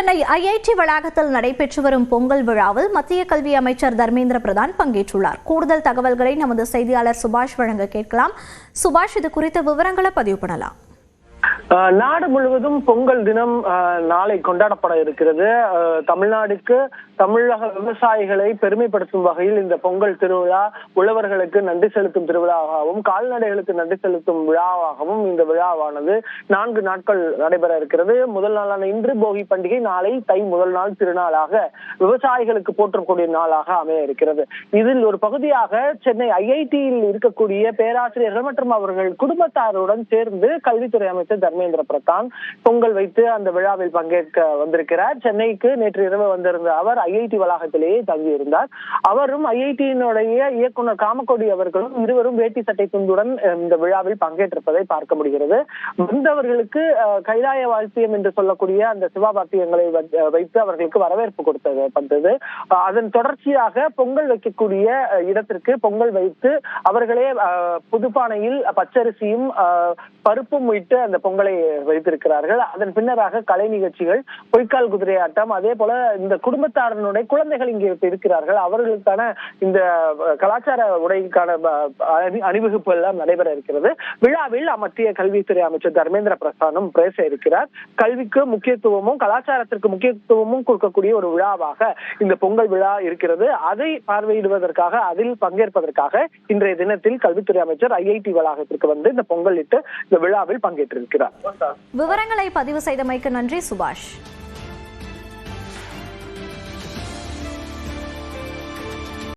Chennai IIT வளாகத்தில் நடைபெற்று வரும் பொங்கல் விழாவில் மத்திய கல்வி அமைச்சர் தர்மேந்திர பிரதான் பங்கேற்றுள்ளார். கூடுதல் தகவல்களை நமது செய்தியாளர் சுபாஷ் வழங்க கேட்கலாம். சுபாஷ், இது குறித்த விவரங்களை பதிவு பண்ணலாம். நாடு முழுவதும் பொங்கல் தினம் நாளை கொண்டாடப்பட இருக்கிறது. தமிழ்நாடுக்கு தமிழக விவசாயிகளை பெருமைப்படுத்தும் வகையில் இந்த பொங்கல் திருவிழா உழவர்களுக்கு நன்றி செலுத்தும் திருவிழாவாகவும் கால்நடைகளுக்கு நன்றி செலுத்தும் விழாவாகவும் இந்த விழாவானது 4 நாட்கள் நடைபெற இருக்கிறது. முதல் நாளான இன்று போகி பண்டிகை, நாளை தை முதல் நாள் திருநாளாக விவசாயிகளுக்கு போற்றக்கூடிய நாளாக அமைய இருக்கிறது. இதில் ஒரு பகுதியாக சென்னை ஐஐடியில் இருக்கக்கூடிய பேராசிரியர்கள் மற்றும் அவர்கள் குடும்பத்தாருடன் சேர்ந்து கல்வித்துறை அமைச்சர் தர்மேந்திர பிரதான் பொங்கல் வைத்து அந்த விழாவில் பங்கேற்க வந்திருக்கிறார். சென்னைக்கு நேற்று இரவு வந்திருந்த அவர் ஐஐடி வளாகத்திலேயே தங்கியிருந்தார். அவரும் ஐஐடியினுடைய இயக்குனர் காமக்கோடி அவர்களும் இருவரும் வேட்டி சட்டை துண்டுடன் இந்த விழாவில் பங்கேற்றிருப்பதை பார்க்க முடிகிறது. வந்தவர்களுக்கு கைலாய வாத்தியம் என்று சொல்லக்கூடிய அந்த சிவாபாத்தியங்களை வைத்து அவர்களுக்கு வரவேற்பு கொடுத்தது. அதன் தொடர்ச்சியாக பொங்கல் வைக்கக்கூடிய இடத்திற்கு பொங்கல் வைத்து அவர்களே புதுப்பானையில் பச்சரிசியும் பருப்பும் வைத்து அந்த பொங்கலை வைத்திருக்கிறார்கள். அதன் பின்னராக கலை நிகழ்ச்சிகள், பொய்க்கால் குதிரை ஆட்டம், அதே போல இந்த குடும்பத்தாரனுடைய குழந்தைகள் இங்கே இருக்கிறார்கள். அவர்களுக்கான இந்த கலாச்சார உடைக்கான அணிவகுப்பு எல்லாம் நடைபெற இருக்கிறது. விழாவில் மத்திய கல்வித்துறை அமைச்சர் தர்மேந்திர பிரதானும் பேச இருக்கிறார். கல்விக்கு முக்கியத்துவமும் கலாச்சாரத்திற்கு முக்கியத்துவமும் கொடுக்கக்கூடிய ஒரு விழாவாக இந்த பொங்கல் விழா இருக்கிறது. அதை பார்வையிடுவதற்காக, அதில் பங்கேற்பதற்காக இன்றைய தினத்தில் கல்வித்துறை அமைச்சர் ஐஐடி வளாகத்திற்கு வந்து இந்த பொங்கல் இட்டு இந்த விழாவில் பங்கேற்றிருக்கிறார். விவரங்களை பதிவு செய்தமைக்கு நன்றி சுபாஷ்.